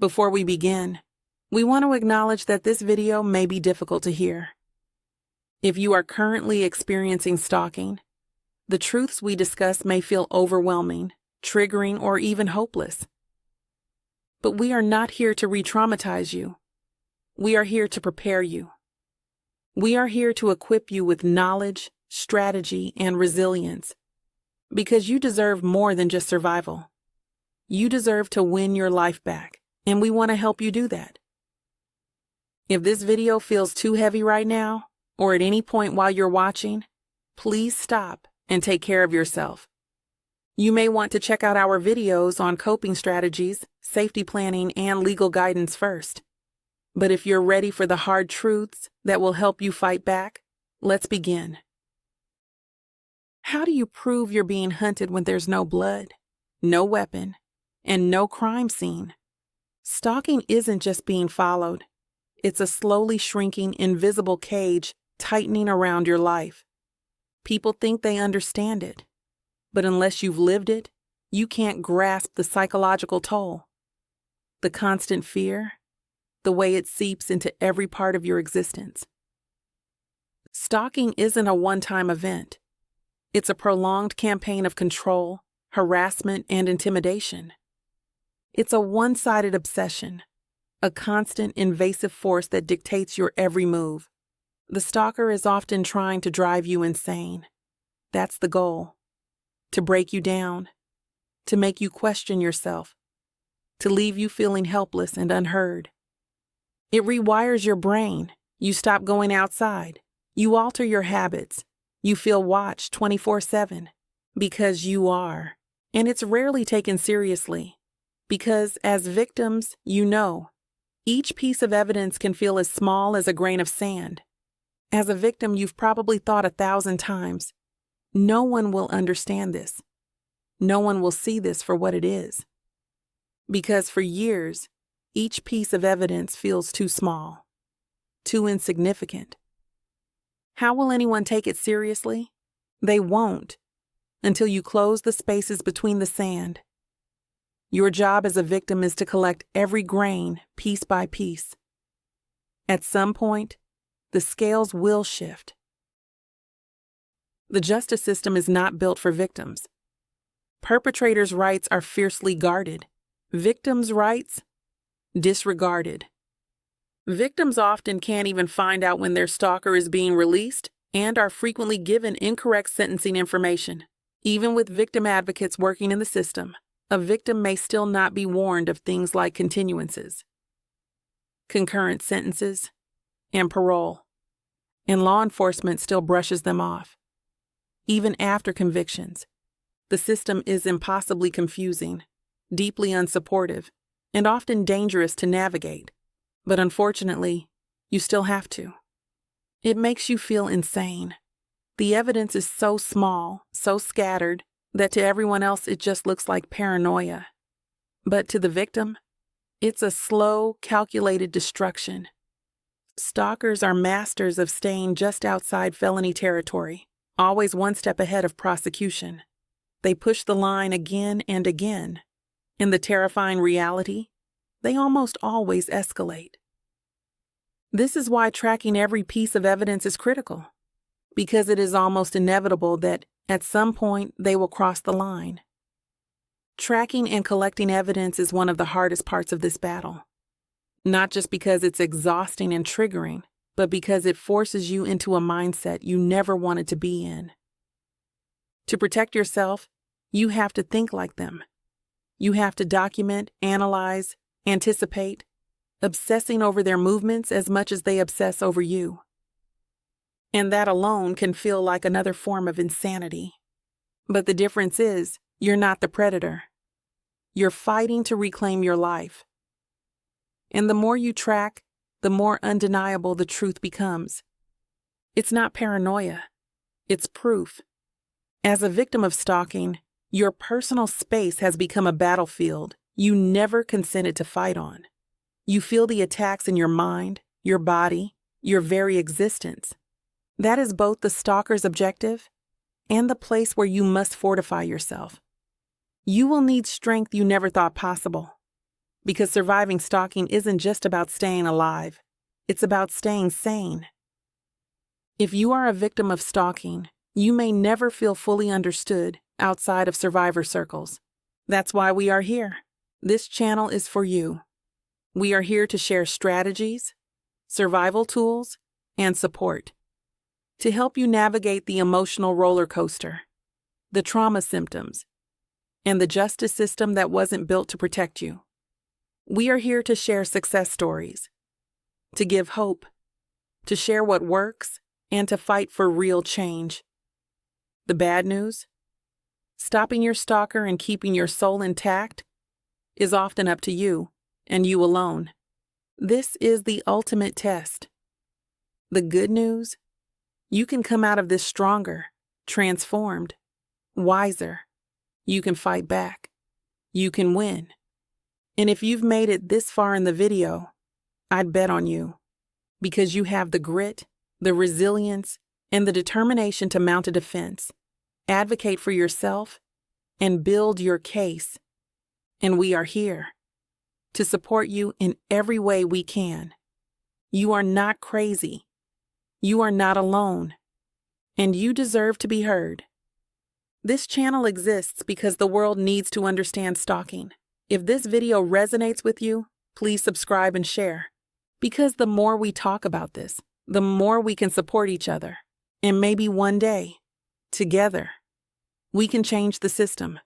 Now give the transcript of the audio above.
Before we begin, we want to acknowledge that this video may be difficult to hear. If you are currently experiencing stalking, the truths we discuss may feel overwhelming, triggering, or even hopeless. But we are not here to re-traumatize you. We are here to prepare you. We are here to equip you with knowledge, strategy, and resilience, because you deserve more than just survival. You deserve to win your life back, and we want to help you do that. If this video feels too heavy right now, or at any point while you're watching, please stop and take care of yourself. You may want to check out our videos on coping strategies, safety planning, and legal guidance first. But if you're ready for the hard truths that will help you fight back, let's begin. How do you prove you're being hunted when there's no blood, no weapon, and no crime scene? Stalking isn't just being followed. It's a slowly shrinking, invisible cage tightening around your life. People think they understand it, but unless you've lived it, you can't grasp the psychological toll. The constant fear, the way it seeps into every part of your existence. Stalking isn't a one-time event. It's a prolonged campaign of control, harassment, and intimidation. It's a one-sided obsession, a constant, invasive force that dictates your every move. The stalker is often trying to drive you insane. That's the goal. To break you down, to make you question yourself, to leave you feeling helpless and unheard. It rewires your brain. You stop going outside. You alter your habits. You feel watched 24/7 because you are. And it's rarely taken seriously because as victims, you know, each piece of evidence can feel as small as a grain of sand. As a victim, you've probably thought 1,000 times, no one will understand this. No one will see this for what it is. Because for years, each piece of evidence feels too small, too insignificant. How will anyone take it seriously? They won't, until you close the spaces between the sand. Your job as a victim is to collect every grain, piece by piece. At some point, the scales will shift. The justice system is not built for victims. Perpetrators' rights are fiercely guarded. Victims' rights, disregarded. Victims often can't even find out when their stalker is being released and are frequently given incorrect sentencing information. Even with victim advocates working in the system, a victim may still not be warned of things like continuances, concurrent sentences, and parole. And law enforcement still brushes them off. Even after convictions, the system is impossibly confusing, deeply unsupportive, and often dangerous to navigate. But unfortunately, you still have to. It makes you feel insane. The evidence is so small, so scattered, that to everyone else it just looks like paranoia. But to the victim, it's a slow, calculated destruction. Stalkers are masters of staying just outside felony territory, always one step ahead of prosecution. They push the line again and again. In the terrifying reality, they almost always escalate. This is why tracking every piece of evidence is critical, because it is almost inevitable that at some point they will cross the line. Tracking and collecting evidence is one of the hardest parts of this battle. Not just because it's exhausting and triggering, but because it forces you into a mindset you never wanted to be in. To protect yourself, you have to think like them. You have to document, analyze, anticipate, obsessing over their movements as much as they obsess over you. And that alone can feel like another form of insanity. But the difference is, you're not the predator. You're fighting to reclaim your life. And the more you track, the more undeniable the truth becomes. It's not paranoia. It's proof. As a victim of stalking, your personal space has become a battlefield you never consented to fight on. You feel the attacks in your mind, your body, your very existence. That is both the stalker's objective and the place where you must fortify yourself. You will need strength you never thought possible. Because surviving stalking isn't just about staying alive, it's about staying sane. If you are a victim of stalking, you may never feel fully understood outside of survivor circles. That's why we are here. This channel is for you. We are here to share strategies, survival tools, and support to help you navigate the emotional roller coaster, the trauma symptoms, and the justice system that wasn't built to protect you. We are here to share success stories, to give hope, to share what works, and to fight for real change. The bad news? Stopping your stalker and keeping your soul intact is often up to you, and you alone. This is the ultimate test. The good news? You can come out of this stronger, transformed, wiser. You can fight back. You can win. And if you've made it this far in the video, I'd bet on you, because you have the grit, the resilience, and the determination to mount a defense, advocate for yourself, and build your case. And we are here to support you in every way we can. You are not crazy. You are not alone. And you deserve to be heard. This channel exists because the world needs to understand stalking. If this video resonates with you, please subscribe and share. Because the more we talk about this, the more we can support each other. And maybe one day, together, we can change the system.